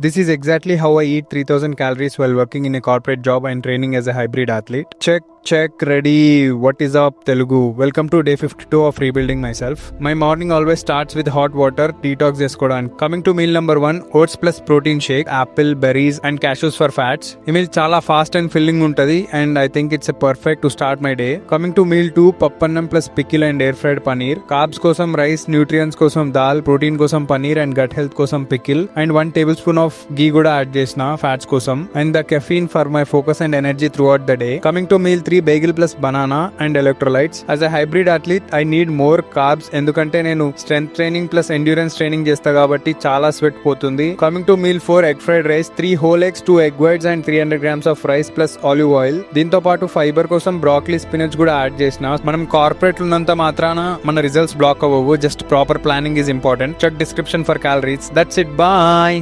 This is exactly how I eat 3000 calories while working in a corporate job and training as a hybrid athlete. Check, ready. What is up, Telugu? Welcome to day 52 of rebuilding myself. My morning always starts with hot water, detox cheskodan. Coming to meal number 1, oats plus protein shake, apple, berries and cashews for fats. ఈ meal చాలా fast and filling untadi and I think it's a perfect to start my day. Coming to meal 2, pappannam plus pickle and air fried paneer. Carbs kosam rice, nutrients kosam dal, protein kosam paneer and gut health kosam pickle and 1 tablespoon of ghee kuda add chesna fats kosam and the caffeine for my focus and energy throughout the day. Coming to meal 3, bagel plus banana and electrolytes. As a hybrid athlete I need more carbs ఎందుకంటే నేను strength training plus endurance training చేస్తా కాబట్టి చాలా sweat పోతుంది. Coming to meal 4, egg fried rice, 3 whole eggs, 2 egg whites and 300 grams of rice plus olive oil. దీంతో పాటు fibre కోసం broccoli spinach కూడా యాడ్ చేసిన. మనం కార్పొరేట్ ఉన్నంత మాత్రాన మన రిజల్ట్స్ బ్లాక్ అవ్వవు. Just proper planning is important. Check description for calories. That's it. Bye.